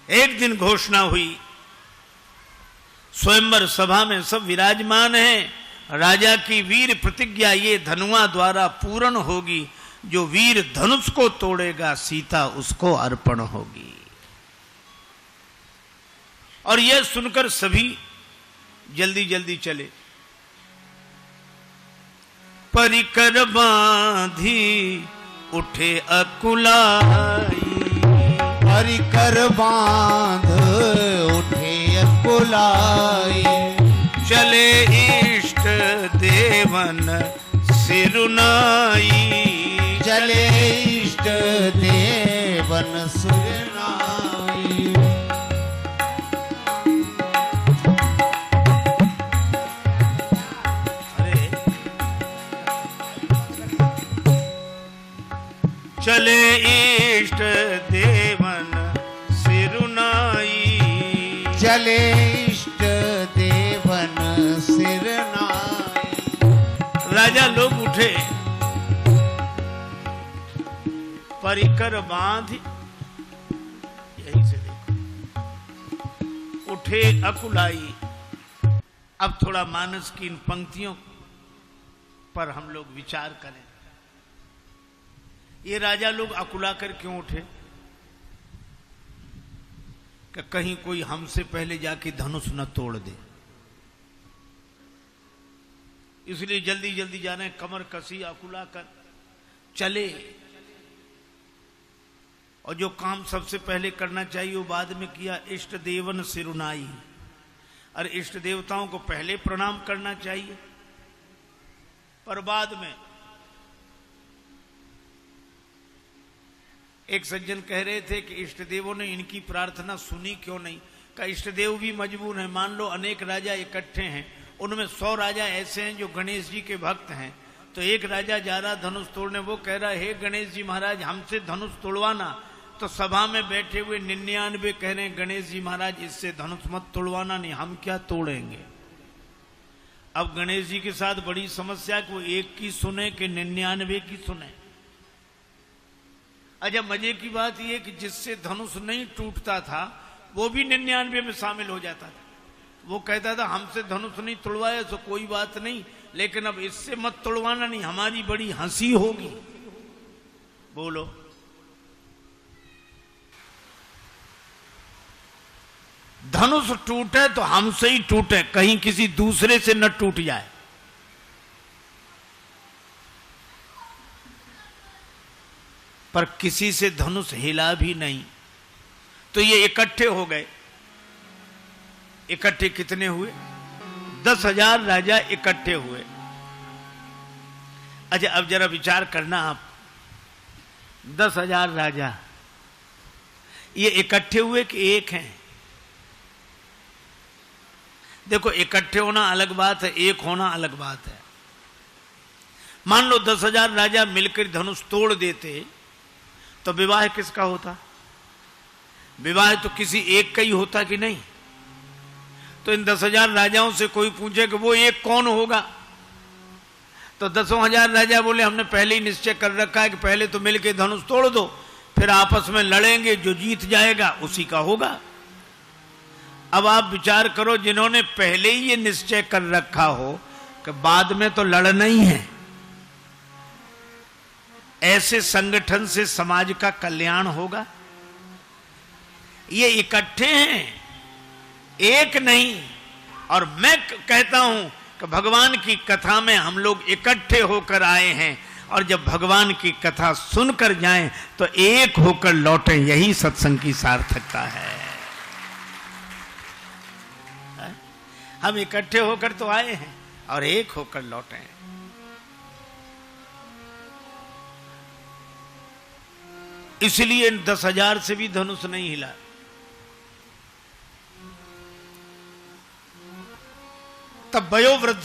एक दिन घोषणा हुई, स्वयंवर सभा में सब विराजमान हैं, राजा की वीर प्रतिज्ञा ये धनुआ द्वारा पूर्ण होगी, जो वीर धनुष को तोड़ेगा सीता उसको अर्पण होगी। और यह सुनकर सभी जल्दी जल्दी चले। परिकर बांधी उठे अकुलाई, परिकर बांध उठे अकुलाई, चले इष्ट देवन सिरुनाई, चले इष्ट देवन सिरुनाई। चले इष्ट देवन सिरुनाई, चले इष्ट देवन सिरुनाई। राजा लोग उठे, परिकर बांध, यहीं से देखो, उठे अकुलाई। अब थोड़ा मानस की इन पंक्तियों पर हम लोग विचार करें। ये राजा लोग अकुला कर क्यों उठे? कि कहीं कोई हमसे पहले जाके धनुष न तोड़ दे, इसलिए जल्दी जल्दी जाने, कमर कसी अकुला कर चले। और जो काम सबसे पहले करना चाहिए वो बाद में किया, इष्ट देवन सिरुनाई। और इष्ट देवताओं को पहले प्रणाम करना चाहिए, पर बाद में। एक सज्जन कह रहे थे कि इष्ट देवों ने इनकी प्रार्थना सुनी क्यों नहीं? का इष्ट देव भी मजबूर हैं। मान लो अनेक राजा इकट्ठे हैं, उनमें 100 राजा ऐसे हैं जो गणेश जी के भक्त हैं, तो एक राजा जा रहा धनुष तोड़ने, वो कह रहा हे गणेश जी महाराज हमसे धनुष तोड़वाना, तो सभा में बैठे हुए 99 कह रहे हैं गणेश जी महाराज इससे धनुष मत तोड़वाना, नहीं हम क्या तोड़ेंगे। अब गणेश जी के साथ बड़ी समस्या कि वो एक की सुने कि 99 की सुने। अच्छा, मजे की बात यह कि जिससे धनुष नहीं टूटता था वो भी 99 में शामिल हो जाता था। वो कहता था हमसे धनुष नहीं तोड़वाया तो कोई बात नहीं, लेकिन अब इससे मत तोड़वाना, नहीं हमारी बड़ी हंसी होगी। बोलो, धनुष टूटे तो हमसे ही टूटे, कहीं किसी दूसरे से न टूट जाए। पर किसी से धनुष हिला भी नहीं, तो ये इकट्ठे हो गए। इकट्ठे कितने हुए? 10,000 राजा इकट्ठे हुए। अच्छा, अब जरा विचार करना आप, 10,000 राजा ये इकट्ठे हुए कि एक हैं? देखो, इकट्ठे होना अलग बात है, एक होना अलग बात है। मान लो 10,000 राजा मिलकर धनुष तोड़ देते तो विवाह किसका होता? विवाह तो किसी एक का ही होता कि नहीं? तो इन 10,000 राजाओं से कोई पूछे कि वो एक कौन होगा, तो 10,000 राजा बोले हमने पहले ही निश्चय कर रखा है कि पहले तो मिलके धनुष तोड़ दो, फिर आपस में लड़ेंगे, जो जीत जाएगा उसी का होगा। अब आप विचार करो, जिन्होंने पहले ही ये निश्चय कर रखा हो कि बाद में तो लड़ना ही है, ऐसे संगठन से समाज का कल्याण होगा? ये इकट्ठे हैं, एक नहीं। और मैं कहता हूं कि भगवान की कथा में हम लोग इकट्ठे होकर आए हैं, और जब भगवान की कथा सुनकर जाएं तो एक होकर लौटें, यही सत्संग की सार्थकता है। हम इकट्ठे होकर तो आए हैं और एक होकर लौटे। इसलिए 10,000 से भी धनुष नहीं हिला। तब वयोवृद्ध,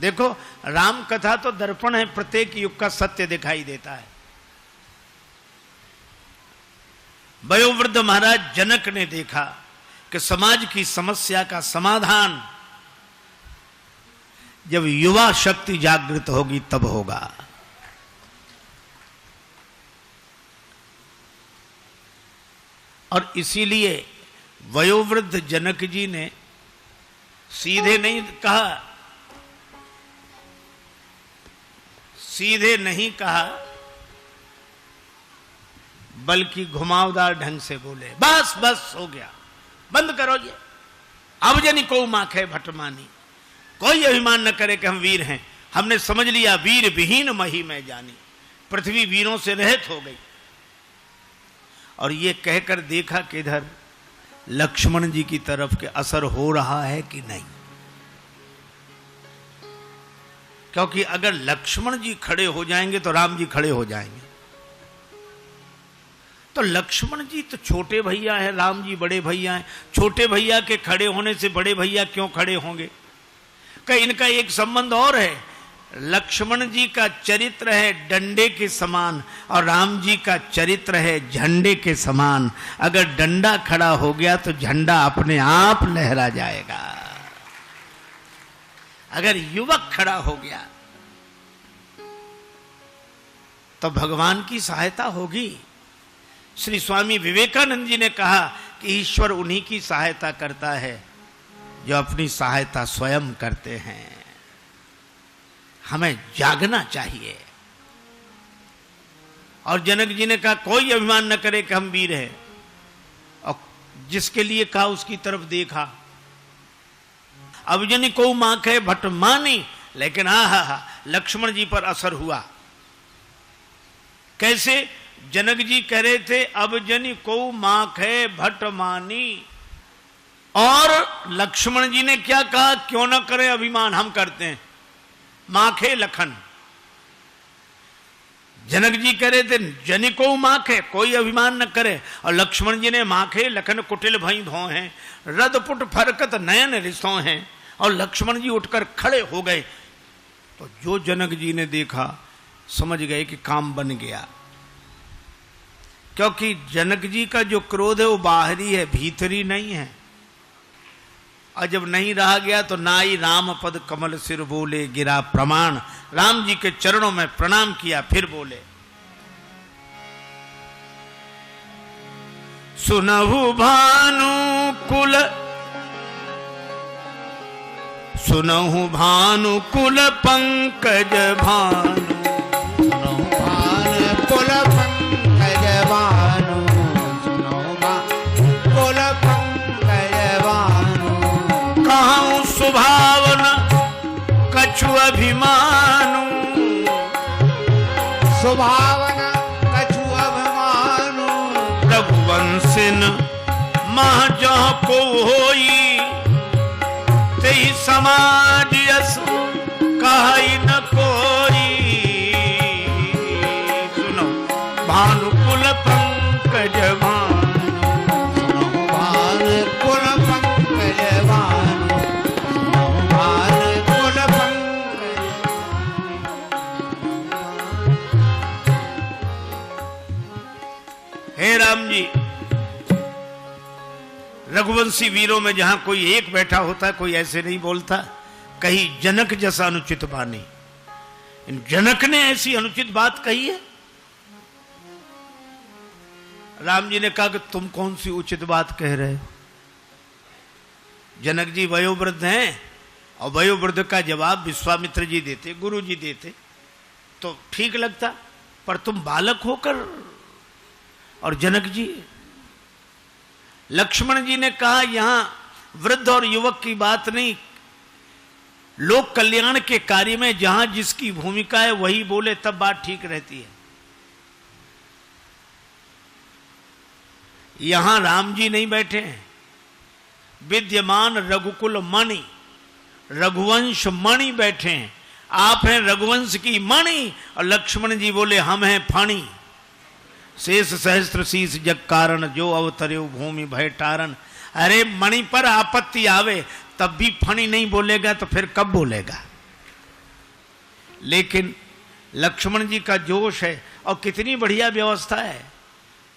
देखो राम कथा तो दर्पण है, प्रत्येक युग का सत्य दिखाई देता है। वयोवृद्ध महाराज जनक ने देखा कि समाज की समस्या का समाधान जब युवा शक्ति जागृत होगी तब होगा। और इसीलिए वयोवृद्ध जनक जी ने सीधे नहीं कहा, बल्कि घुमावदार ढंग से बोले, बस बस हो गया, बंद करो ये। अब जनी को माखे भटमानी, कोई अभिमान न करे कि हम वीर हैं, हमने समझ लिया वीर विहीन मही में जानी। पृथ्वी वीरों से रहित हो गई। और ये कहकर देखा कि इधर लक्ष्मण जी की तरफ के असर हो रहा है कि नहीं, क्योंकि अगर लक्ष्मण जी खड़े हो जाएंगे तो राम जी खड़े हो जाएंगे। तो लक्ष्मण जी तो छोटे भैया है, राम जी बड़े भैया हैं। छोटे भैया के खड़े होने से बड़े भैया क्यों खड़े होंगे? कि इनका एक संबंध और है। लक्ष्मण जी का चरित्र है डंडे के समान और राम जी का चरित्र है झंडे के समान। अगर डंडा खड़ा हो गया तो झंडा अपने आप लहरा जाएगा। अगर युवक खड़ा हो गया तो भगवान की सहायता होगी। श्री स्वामी विवेकानंद जी ने कहा कि ईश्वर उन्हीं की सहायता करता है जो अपनी सहायता स्वयं करते हैं। हमें जागना चाहिए। और जनक जी ने कहा कोई अभिमान न करे कि हम वीर हैं, और जिसके लिए कहा उसकी तरफ देखा। अब जनी को माखे भटमानी, लेकिन हा लक्ष्मण जी पर असर हुआ। कैसे? जनक जी कह रहे थे अब जनी को माखे भटमानी, और लक्ष्मण जी ने क्या कहा? क्यों न करे अभिमान, हम करते हैं। माखे लखन, जनक जी कह रहे थे जनी को माखे, कोई अभिमान न करे, और लक्ष्मण जी ने माखे लखन कुटिल भई धो हैं, रदपुट फरकत नयन रिसों हैं। और लक्ष्मण जी उठकर खड़े हो गए। तो जो जनक जी ने देखा समझ गए कि काम बन गया, क्योंकि जनक जी का जो क्रोध है वो बाहरी है, भीतरी नहीं है। और जब नहीं रहा गया तो नाई राम पद कमल सिर बोले गिरा प्रमाण। राम जी के चरणों में प्रणाम किया, फिर बोले सुनहु भानुकुल, सुनहु भानुकुल पंकज भानु, सुनहु भानुकुल पंकज भानु, सुनहु भानुकुल पंकज भानु। कहूँ सुभावन कछु अभिमानु, सुभावन कछु अभिमानु। रघुवंशिन मह जहाँ को होई, तेहि समाज यस कहि न कोई। सुनो भानुकुल पंकज भानु, सुनहु भानुकुल पंकज भानु, सुनहु भानुकुल पंकज। हे राम जी, रघुवंशी वीरों में जहां कोई एक बैठा होता है कोई ऐसे नहीं बोलता, कहीं जनक जैसा अनुचित बानी। इन जनक ने ऐसी अनुचित बात कही है। राम जी ने कहा कि तुम कौन सी उचित बात कह रहे हो? जनक जी वयोवृद्ध हैं, और वयोवृद्ध का जवाब विश्वामित्र जी देते, गुरु जी देते तो ठीक लगता, पर तुम बालक होकर। और जनक जी, लक्ष्मण जी ने कहा यहां वृद्ध और युवक की बात नहीं, लोक कल्याण के कार्य में जहां जिसकी भूमिका है वही बोले तब बात ठीक रहती है। यहां राम जी नहीं बैठे हैं, विद्यमान रघुकुल मणि, रघुवंश मणि बैठे हैं। आप हैं रघुवंश की मणि, और लक्ष्मण जी बोले हम हैं फणी। शेष सहस्त्र शीस जग कारण, जो अवतर्यो भूमि भय टारण। अरे मणि पर आपत्ति आवे तब भी फणी नहीं बोलेगा तो फिर कब बोलेगा? लेकिन लक्ष्मण जी का जोश है, और कितनी बढ़िया व्यवस्था है।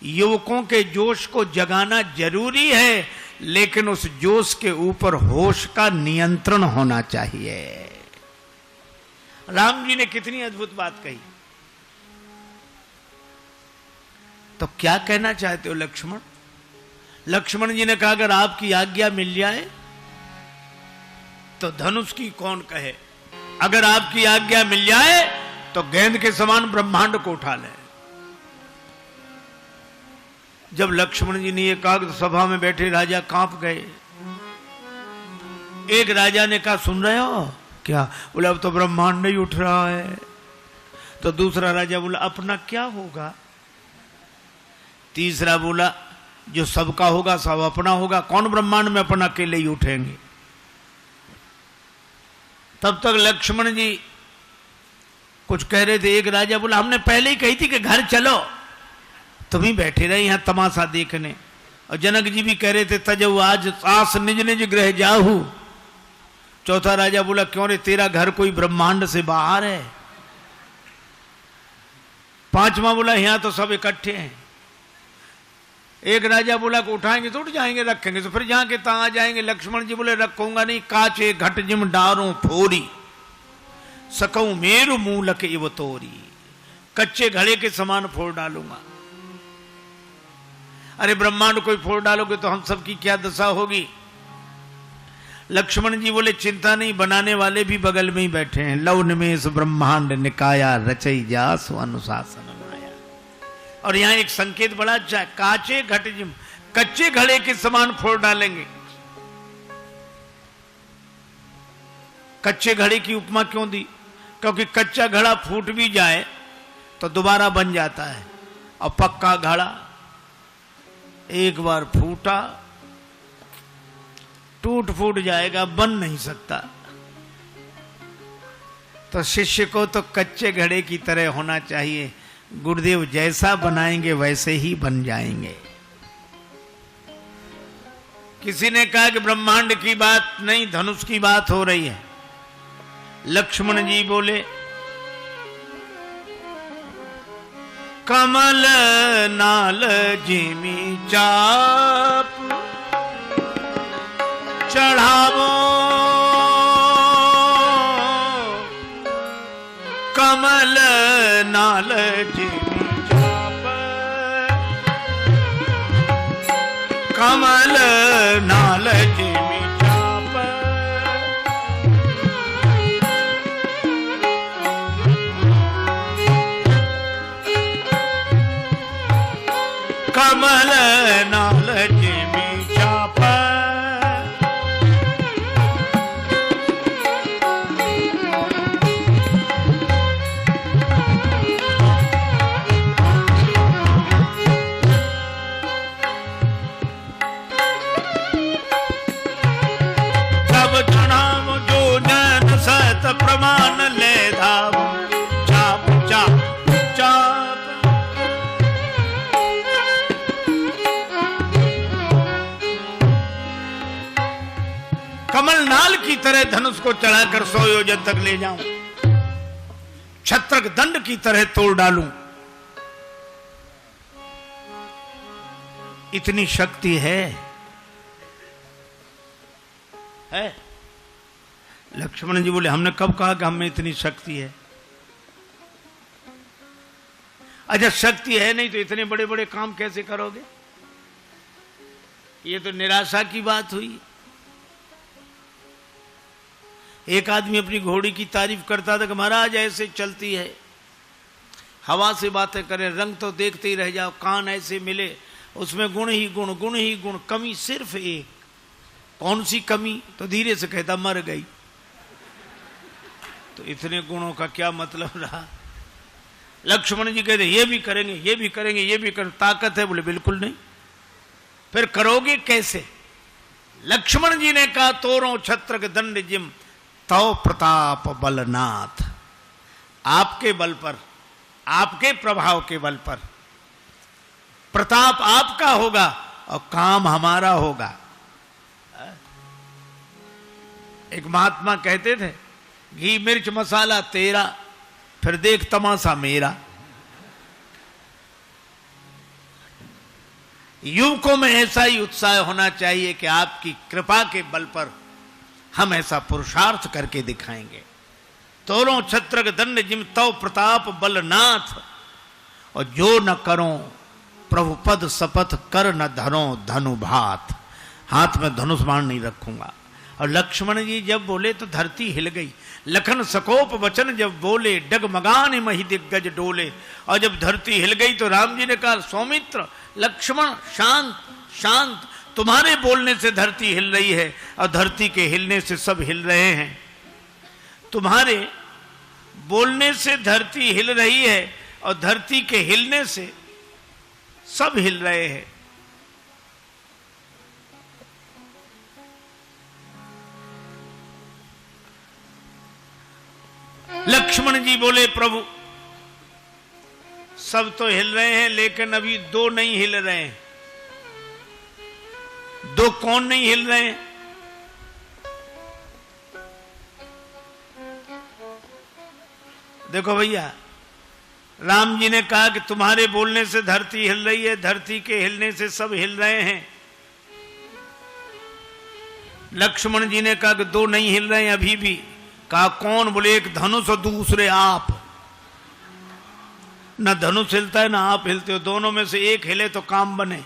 युवकों के जोश को जगाना जरूरी है, लेकिन उस जोश के ऊपर होश का नियंत्रण होना चाहिए। राम जी ने कितनी अद्भुत बात कही। तो क्या कहना चाहते हो लक्ष्मण? लक्ष्मण जी ने कहा अगर आपकी आज्ञा मिल जाए तो धनुष की कौन कहे, अगर आपकी आज्ञा मिल जाए तो गेंद के समान ब्रह्मांड को उठा ले। जब लक्ष्मण जी ने यह कहा तो सभा में बैठे राजा कांप गए। एक राजा ने कहा सुन रहे हो क्या? बोला अब तो ब्रह्मांड नहीं उठ रहा है। तो दूसरा राजा बोला अपना क्या होगा? तीसरा बोला जो सबका होगा सब अपना होगा, कौन ब्रह्मांड में अपना अकेले ही उठेंगे। तब तक लक्ष्मण जी कुछ कह रहे थे। एक राजा बोला हमने पहले ही कही थी कि घर चलो, तुम ही बैठे रहे यहां तमाशा देखने। और जनक जी भी कह रहे थे तजऊ आज आस निज निज गृह जाहू। चौथा राजा बोला क्यों रे तेरा घर कोई ब्रह्मांड से बाहर है। पांचवा बोला यहां तो सब इकट्ठे हैं। एक राजा बोला कि उठाएंगे तो उठ जाएंगे, रखेंगे तो फिर जहां के तहां आ जाएंगे। लक्ष्मण जी बोले रखूंगा नहीं, काचे घट जिम डारों फोरी सकऊं मेरु मूलक इव तोरी, कच्चे घड़े के समान फोड़ डालूंगा। अरे ब्रह्मांड कोई फोड़ डालोगे तो हम सबकी क्या दशा होगी। लक्ष्मण जी बोले चिंता नहीं, बनाने वाले भी बगल में ही बैठे हैं। लव निमेष ब्रह्मांड निकाया रचई जासु अनुशासन माया। और यहां एक संकेत बड़ा अच्छा है, काचे घट जिम, कच्चे घड़े के समान फोड़ डालेंगे। कच्चे घड़े की उपमा क्यों दी? क्योंकि कच्चा घड़ा फूट भी जाए तो दोबारा बन जाता है, और पक्का घड़ा एक बार फूटा टूट फूट जाएगा, बन नहीं सकता। तो शिष्य को तो कच्चे घड़े की तरह होना चाहिए। गुरुदेव जैसा बनाएंगे वैसे ही बन जाएंगे। किसी ने कहा कि ब्रह्मांड की बात नहीं, धनुष की बात हो रही है। लक्ष्मण जी बोले कमल नाल जिमी चाप चढ़ावो, कमल नाल जिमी चाप, कमल नाल जिमी चाप, कमल नाल जिमी चाप, प्रमाण ले धाव चाप चाप चाप। कमलनाल की तरह धनुष को चढ़ाकर 100 योजन तक ले जाऊं, छत्रक दंड की तरह तोड़ डालूं। इतनी शक्ति है। लक्ष्मण जी बोले हमने कब कहा कि हम में इतनी शक्ति है। अच्छा शक्ति है नहीं तो इतने बड़े बड़े काम कैसे करोगे? ये तो निराशा की बात हुई। एक आदमी अपनी घोड़ी की तारीफ करता था कि महाराज ऐसे चलती है, हवा से बातें करे, रंग तो देखते ही रह जाओ, कान ऐसे मिले, उसमें गुण ही गुण, गुण ही गुण, कमी सिर्फ एक। कौन सी कमी? तो धीरे से कहता मर गई। तो इतने गुणों का क्या मतलब रहा? लक्ष्मण जी कहते ये भी करेंगे, ये भी करेंगे, ये भी करेंगे, ताकत है? बोले बिल्कुल नहीं। फिर करोगे कैसे? लक्ष्मण जी ने कहा तोरों छत्रक दंड जिम तव प्रताप बलनाथ। आपके बल पर, आपके प्रभाव के बल पर प्रताप आपका होगा और काम हमारा होगा। एक महात्मा कहते थे घी मिर्च मसाला तेरा, फिर देख तमाशा मेरा। युवकों में ऐसा ही उत्साह होना चाहिए कि आपकी कृपा के बल पर हम ऐसा पुरुषार्थ करके दिखाएंगे। तोरों छत्रक दंड जिम तव प्रताप बलनाथ, और जो न करो प्रभु पद शपथ कर न धरो धनुभात, हाथ में धनुष बाण नहीं रखूंगा। और लक्ष्मण जी जब बोले तो धरती हिल गई। लखन सकोप वचन जब बोले डगमगान मही दिग्गज डोले। और जब धरती हिल गई तो राम जी ने कहा सौमित्र लक्ष्मण शांत शांत, तुम्हारे बोलने से धरती हिल रही है और धरती के हिलने से सब हिल रहे हैं। तुम्हारे बोलने से धरती हिल रही है और धरती के हिलने से सब हिल रहे हैं। लक्ष्मण जी बोले प्रभु सब तो हिल रहे हैं लेकिन अभी दो नहीं हिल रहे हैं। दो कौन नहीं हिल रहे हैं? देखो भैया, राम जी ने कहा कि तुम्हारे बोलने से धरती हिल रही है, धरती के हिलने से सब हिल रहे हैं। लक्ष्मण जी ने कहा कि दो नहीं हिल रहे हैं अभी भी। कहा कौन? बोले एक धनुष और दूसरे आप। न धनुष हिलता है ना आप हिलते हो, दोनों में से एक हिले तो काम बने।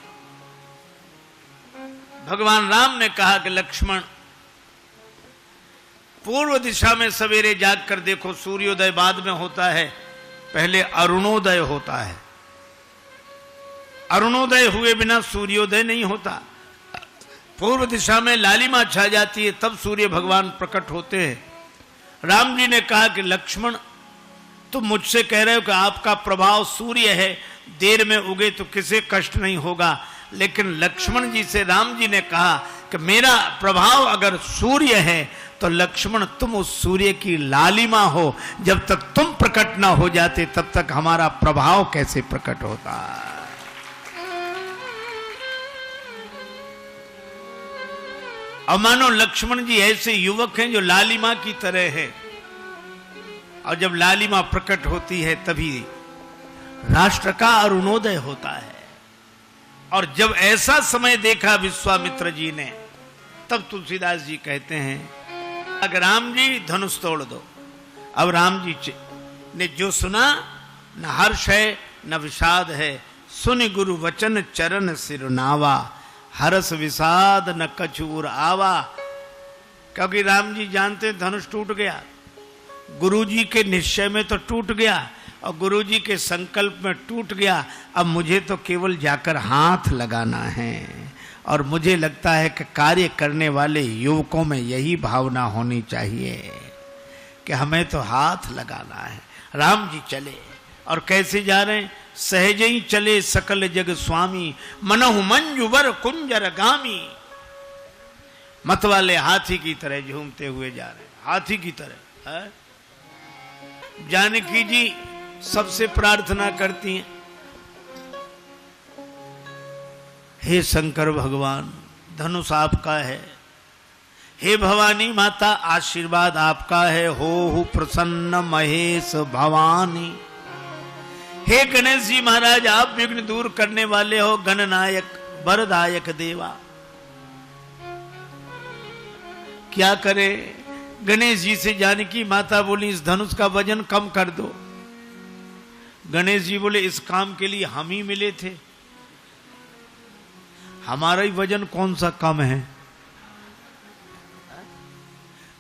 भगवान राम ने कहा कि लक्ष्मण पूर्व दिशा में सवेरे जाग कर देखो, सूर्योदय बाद में होता है, पहले अरुणोदय होता है। अरुणोदय हुए बिना सूर्योदय नहीं होता। पूर्व दिशा में लालिमा छा जाती है तब सूर्य भगवान प्रकट होते हैं। राम जी ने कहा कि लक्ष्मण तुम मुझसे कह रहे हो कि आपका प्रभाव सूर्य है, देर में उगे तो किसे कष्ट नहीं होगा। लेकिन लक्ष्मण जी से राम जी ने कहा कि मेरा प्रभाव अगर सूर्य है तो लक्ष्मण तुम उस सूर्य की लालिमा हो। जब तक तुम प्रकट ना हो जाते तब तक हमारा प्रभाव कैसे प्रकट होता। और मानो लक्ष्मण जी ऐसे युवक हैं जो लालिमा की तरह है, और जब लालिमा प्रकट होती है तभी राष्ट्र का अरुणोदय होता है। और जब ऐसा समय देखा विश्वामित्र जी ने, तब तुलसीदास जी कहते हैं अगर राम जी धनुष तोड़ दो। अब राम जी ने जो सुना, न हर्ष है न विषाद है, सुन गुरु वचन चरण सिरनावा, हरस विषाद न कछूर आवा। क्योंकि राम जी जानते धनुष टूट गया, गुरु जी के निश्चय में तो टूट गया और गुरु जी के संकल्प में टूट गया। अब मुझे तो केवल जाकर हाथ लगाना है। और मुझे लगता है कि कार्य करने वाले युवकों में यही भावना होनी चाहिए कि हमें तो हाथ लगाना है। राम जी चले, और कैसे जा रहे हैं? सहज ही चले सकल जग स्वामी, मनहु मंजुबर कुंजर गामी। मत वाले हाथी की तरह झूमते हुए जा रहे हैं, हाथी की तरह है? जानकी जी सबसे प्रार्थना करती हैं, हे शंकर भगवान धनुष आपका है, हे भवानी माता आशीर्वाद आपका है, हो प्रसन्न महेश भवानी। हे गणेश जी महाराज आप विघ्न दूर करने वाले हो, गणनायक वरदायक देवा। क्या करे? गणेश जी से जानकी माता बोली इस धनुष का वजन कम कर दो। गणेश जी बोले इस काम के लिए हम ही मिले थे, हमारा ही वजन कौन सा कम है।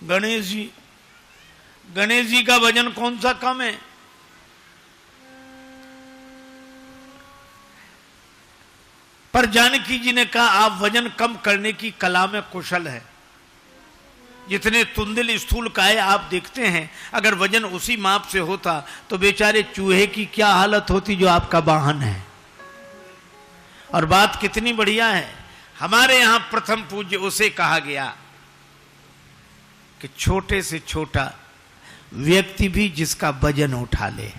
गणेश जी का वजन कौन सा कम है? पर जानकी जी ने कहा आप वजन कम करने की कला में कुशल है। जितने तुंदिल स्थूल काय आप देखते हैं, अगर वजन उसी माप से होता तो बेचारे चूहे की क्या हालत होती जो आपका वाहन है। और बात कितनी बढ़िया है, हमारे यहां प्रथम पूज्य उसे कहा गया कि छोटे से छोटा व्यक्ति भी जिसका वजन उठा ले,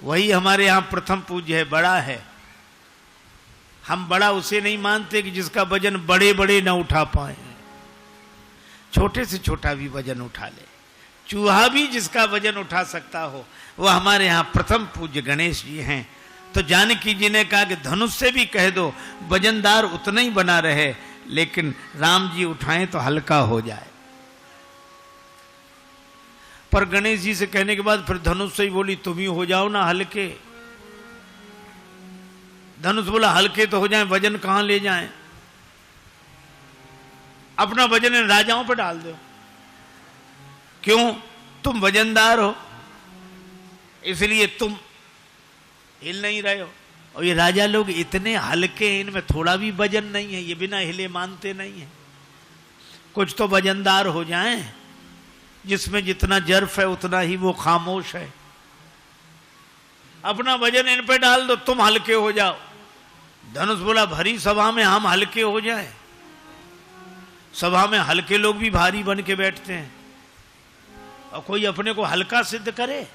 वही हमारे यहां प्रथम पूज्य है, बड़ा है। हम बड़ा उसे नहीं मानते कि जिसका वजन बड़े बड़े ना उठा पाए, छोटे से छोटा भी वजन उठा ले। चूहा भी जिसका वजन उठा सकता हो वह हमारे यहां प्रथम पूज्य गणेश जी हैं। तो जानकी जी ने कहा कि धनुष से भी कह दो वजनदार उतना ही बना रहे, लेकिन राम जी उठाएं तो हल्का हो जाए। पर गणेश जी से कहने के बाद फिर धनुष से ही बोली तुम ही हो जाओ ना हल्के। धनुष बोला हल्के तो हो जाएं, वजन कहां ले जाएं? अपना वजन इन राजाओं पर डाल दो। क्यों? तुम वजनदार हो, इसलिए तुम हिल नहीं रहे हो। और ये राजा लोग इतने हल्के हैं, इनमें थोड़ा भी वजन नहीं है, ये बिना हिले मानते नहीं है। कुछ तो वजनदार हो जाएं, जिसमें जितना जर्फ है उतना ही वो खामोश है। अपना वजन इन पे डाल दो, तुम हल्के हो जाओ। धनुष बोला भरी सभा में हम हल्के हो जाए? सभा में हल्के लोग भी भारी बन के बैठते हैं, और कोई अपने को हल्का सिद्ध करे?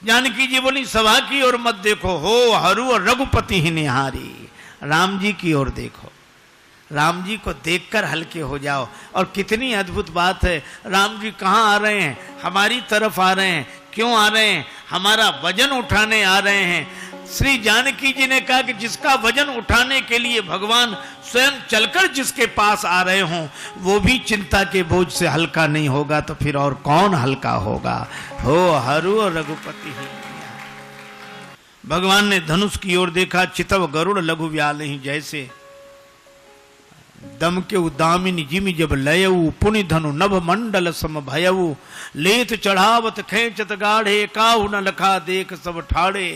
जानकी जी बोली सभा की ओर मत देखो, हो हरु और रघुपति ही निहारी। राम जी की ओर देखो, राम जी को देखकर हल्के हो जाओ। और कितनी अद्भुत बात है, राम जी कहां आ रहे हैं? हमारी तरफ आ रहे हैं। क्यों आ रहे हैं? हमारा वजन उठाने आ रहे हैं। श्री जानकी जी ने कहा कि जिसका वजन उठाने के लिए भगवान स्वयं चलकर जिसके पास आ रहे हों, वो भी चिंता के बोझ से हल्का नहीं होगा, तो फिर और कौन हल्का होगा? हो हरु और रघुपति ही। भगवान ने धनुष की ओर देखा, चितव गरुड़ लघु व्याल ही जैसे। दम के उदामिनी जिमि जब लयऊ, पुनि धनु नभ मंडल सम भयऊ। लेत चढ़ावत खेचत गाढ़े, काहु न लखा देख सब ठाड़े।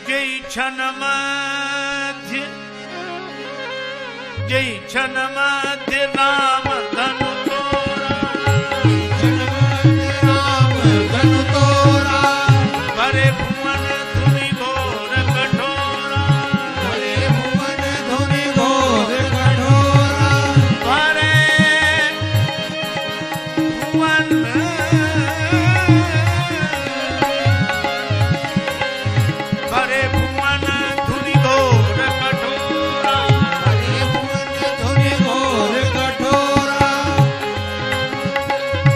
जय छन मध्य, जय छन मध्य राम धनु तोरा। राम धनु तोरा, भरे भुवन धुनि घोर कठोरा। भरे भुवन धुनि घोर कठोरा। भरे भुवन भरे भुवन धुनि घोर कठोरा। भरे भुवन धुनि घोर कठोरा।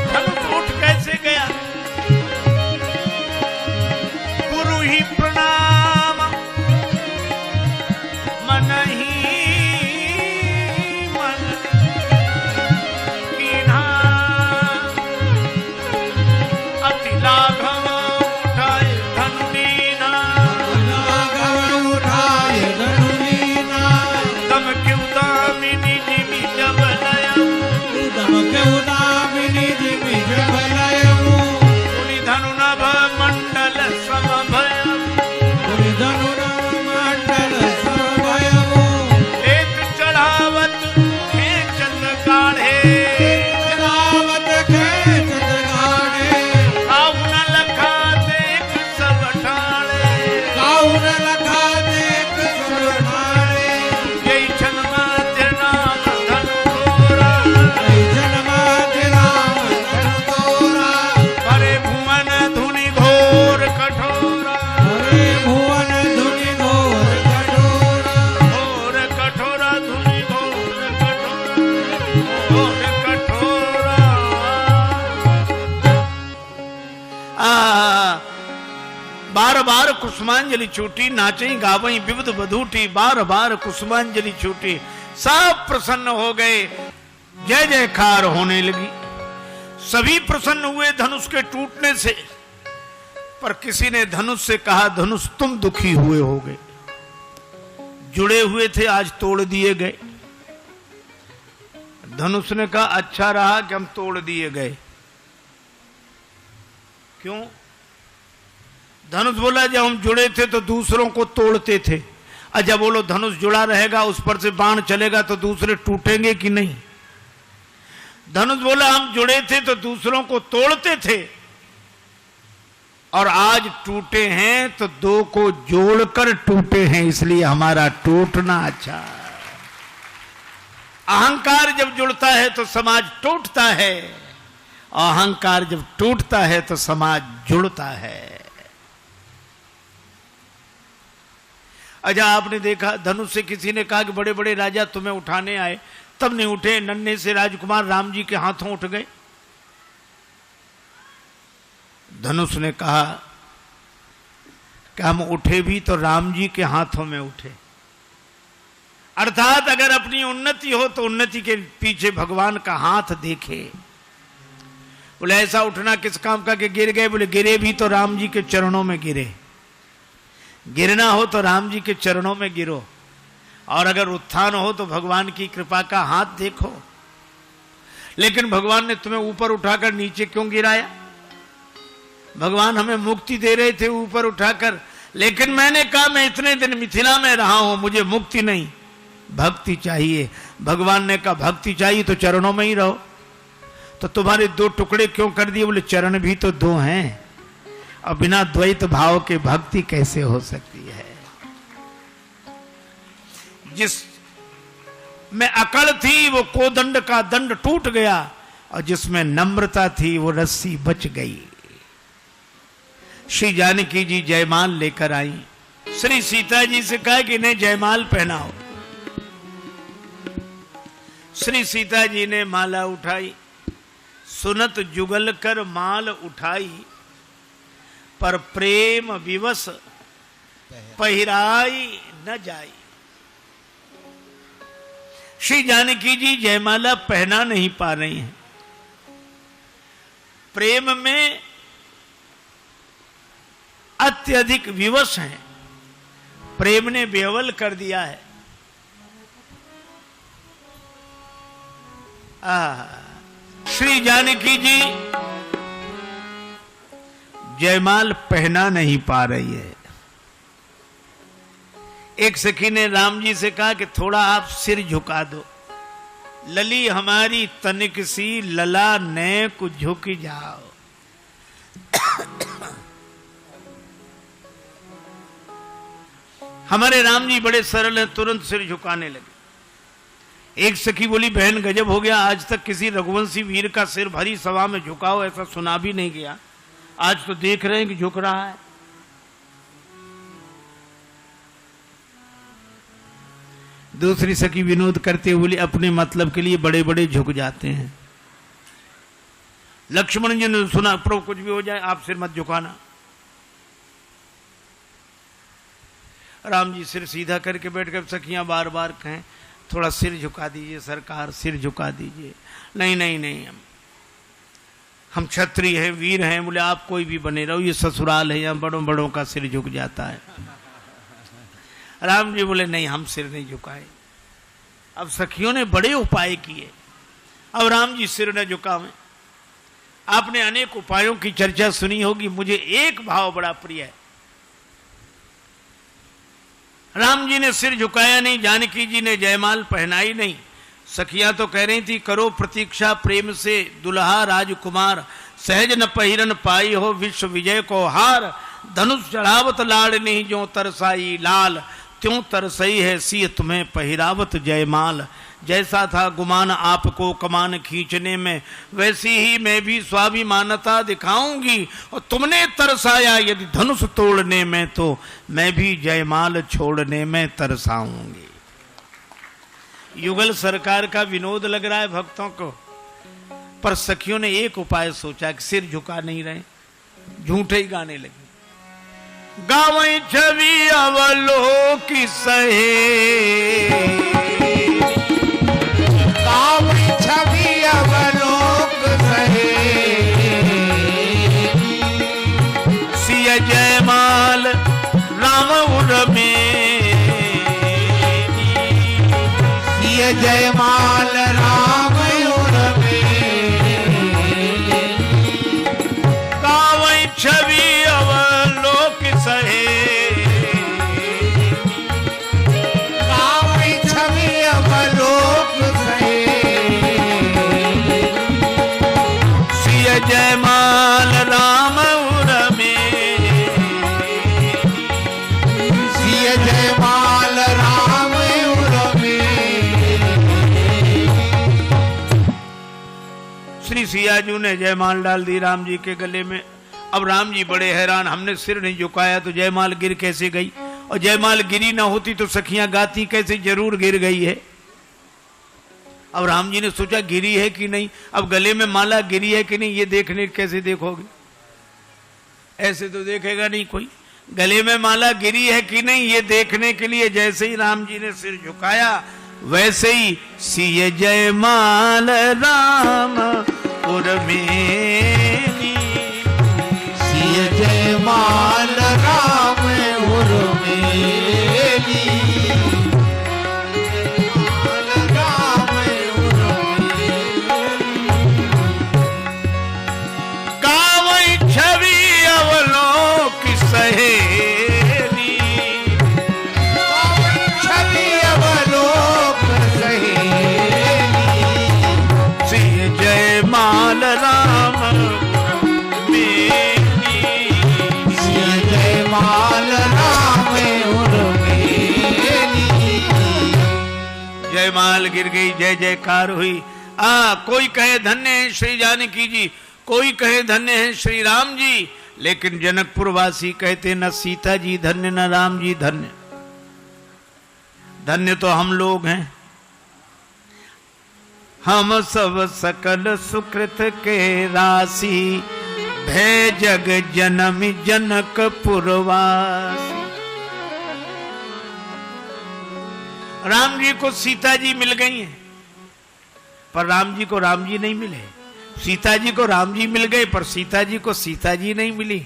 धनुष उठ कैसे गया? गुरु ही प्रणाम मन ही मन कीन्हा। अति लाघव उठाए धनु लीना। लाघव उठाय धनु लीना। तम क्यों दामिनी जिमि जब लयऊ। दम के उदामिनी जिमि जब लयऊ। पुनि धनु नभ मंडल सम भयऊ। पुनि धनु नभ मंडल सम भयऊ। लेत चढ़ावत खेचत गाढ़े। चढ़ावत खेचत गाढ़े। काहु न लखा देख सब ठाड़े। काहु न लखा देख सब ठाड़े। जय छन मध्य राम धनु तोरा। जय जन्माद्य राम धनु तोरा। भरे भुवन धुनि घोर कठोरा। हरे भुवन धुनि घोर कठोरा। घोर कठोरा धुनि घोर कठोरा। घोर कठोरा। बार बार कुसुमांजलि छूटी, नाचई गावई विविध बधूटी। बार बार कुसुमांजलि छूटी, सब प्रसन्न हो गए, जय जयकार होने लगी। सभी प्रसन्न हुए धनुष के टूटने से, पर किसी ने धनुष से कहा धनुष तुम दुखी हुए होगे, जुड़े हुए थे आज तोड़ दिए गए। धनुष ने कहा अच्छा रहा कि हम तोड़ दिए गए। क्यों? धनुष बोला जब हम जुड़े थे तो दूसरों को तोड़ते थे, अच्छा बोलो धनुष जुड़ा रहेगा, उस पर से बाण चलेगा तो दूसरे टूटेंगे कि नहीं? धनुष बोला हम जुड़े थे तो दूसरों को तोड़ते थे, और आज टूटे हैं तो दो को जोड़कर टूटे हैं, इसलिए हमारा टूटना अच्छा है। अहंकार जब जुड़ता है तो समाज टूटता है, अहंकार जब टूटता है तो समाज जुड़ता है। अच्छा आपने देखा धनुष से किसी ने कहा कि बड़े बड़े राजा तुम्हें उठाने आए, तब नहीं उठे, नन्हे से राजकुमार राम जी के हाथों उठ गए। धनुष ने कहा कि हम उठे भी तो राम जी के हाथों में उठे, अर्थात अगर अपनी उन्नति हो तो उन्नति के पीछे भगवान का हाथ देखे। बोले ऐसा उठना किस काम का कि गिर गए? बोले गिरे भी तो राम जी के चरणों में गिरे। गिरना हो तो राम जी के चरणों में गिरो, और अगर उत्थान हो तो भगवान की कृपा का हाथ देखो। लेकिन भगवान ने तुम्हें ऊपर उठाकर नीचे क्यों गिराया? भगवान हमें मुक्ति दे रहे थे ऊपर उठाकर, लेकिन मैंने कहा मैं इतने दिन मिथिला में रहा हूं, मुझे मुक्ति नहीं, भक्ति चाहिए। भगवान ने कहा भक्ति चाहिए तो चरणों में ही रहो। तो तुम्हारे दो टुकड़े क्यों कर दिए? बोले चरण भी तो दो हैं, और बिना द्वैत भाव के भक्ति कैसे हो सकती है? जिस में अकड़ थी वो कोदंड का दंड टूट गया, और जिसमें नम्रता थी वो रस्सी बच गई। श्री जानकी जी जयमाल लेकर आई। श्री सीता जी से कहा कि इन्हें जयमाल पहनाओ। श्री सीता जी ने माला उठाई, सुनत जुगल कर माल उठाई, पर प्रेम विवश पहिराई न जाई। श्री जानकी जी जयमाला पहना नहीं पा रही हैं, प्रेम में अत्यधिक विवश हैं, प्रेम ने बेवल कर दिया है। श्री जानकी जी जयमाल पहना नहीं पा रही है। एक सखी ने राम जी से कहा कि थोड़ा आप सिर झुका दो, लली हमारी तनिक सी लला ने को झुक जाओ। हमारे राम जी बड़े सरल हैं, तुरंत सिर झुकाने लगे। एक सखी बोली बहन गजब हो गया, आज तक किसी रघुवंशी वीर का सिर भरी सभा में झुकाओ ऐसा सुना भी नहीं गया, आज तो देख रहे हैं कि झुक रहा है। दूसरी सखी विनोद करते हुए बोली अपने मतलब के लिए बड़े बड़े झुक जाते हैं। लक्ष्मण जी ने सुना प्रभु कुछ भी हो जाए आप सिर मत झुकाना। राम जी सिर सीधा करके बैठ कर, सखियां बार बार कहें थोड़ा सिर झुका दीजिए सरकार, सिर झुका दीजिए। नहीं नहीं नहीं, हम क्षत्रिय हैं, वीर हैं। बोले आप कोई भी बने रहो, ये ससुराल है, यहाँ बड़ों बड़ों का सिर झुक जाता है। राम जी बोले नहीं हम सिर नहीं झुकाए। अब सखियों ने बड़े उपाय किए, अब राम जी सिर न झुकावें। आपने अनेक उपायों की चर्चा सुनी होगी, मुझे एक भाव बड़ा प्रिय है। राम जी ने सिर झुकाया नहीं, जानकी जी ने जयमाल पहनाई नहीं। सखियां तो कह रही थी करो प्रतीक्षा प्रेम से दुल्हा राजकुमार, सहज न पहिरन पाई हो विश्व विजय को हार। धनुष चढ़ावत लाड़नी जो तरसाई लाल, त्यों तरसई है सिय तुम्हें पहिरावत जयमाल। जैसा था गुमान आपको कमान खींचने में, वैसी ही मैं भी स्वाभिमानता दिखाऊंगी। और तुमने तरसाया यदि धनुष तोड़ने में, तो मैं भी जयमाल छोड़ने में तरसाऊंगी। युगल सरकार का विनोद लग रहा है भक्तों को, पर सखियों ने एक उपाय सोचा कि सिर झुका नहीं रहे, झूठे ही गाने लगे। गावई छवि अवलोक सहे, गावई छवि अवलोक सहे, सिय जयमाल राम उर्मे, सिय जयमाल राम उर्मे। गावई छवि अवलोक सहे, गावई छवि अवलोक सहे, सिय जयमाल राम उर्मे, सिय जयमाल राम उर्मे। श्री सियाजू ने जयमाल डाल दी राम जी के गले में। अब राम जी बड़े हैरान, हमने सिर नहीं झुकाया तो जयमाल गिर कैसे गई? और जयमाल गिरी ना होती तो सखियां गाती कैसे, जरूर गिर गई है। अब राम जी ने सोचा गिरी है कि नहीं, अब गले में माला गिरी है कि नहीं ये देखने कैसे देखोगे, ऐसे तो देखेगा नहीं कोई। गले में माला गिरी है कि नहीं ये देखने के लिए जैसे ही राम जी ने सिर झुकाया, वैसे ही सिय जयमाल राम उर्मेली, सिय जयमाल राम उर्मे। जयमाल गिर गई, जय जयकार हुई। कोई कहे धन्य है श्री जानकी जी, कोई कहे धन्य है श्री राम जी, लेकिन जनकपुर वासी कहते न सीता जी धन्य न राम जी धन्य, धन्य तो हम लोग हैं। हम सब सकल सुकृत के राशि, भय जग जनमी जनकपुर वासी। राम जी को सीता जी मिल गई हैं, पर राम जी को राम जी नहीं मिले। सीता जी को राम जी मिल गए, पर सीता जी को सीता जी नहीं मिली।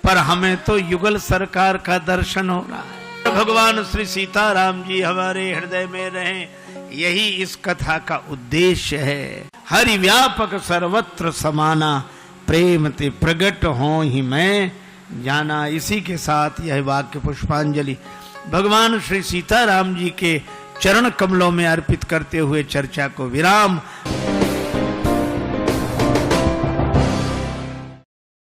पर हमें तो युगल सरकार का दर्शन हो रहा है। भगवान श्री सीता राम जी हमारे हृदय में रहें, यही इस कथा का उद्देश्य है। हरि व्यापक सर्वत्र समाना, प्रेम ते प्रगट हो ही मैं जाना। इसी के साथ यह वाक्य पुष्पांजलि भगवान श्री सीता राम जी के चरण कमलों में अर्पित करते हुए चर्चा को विराम।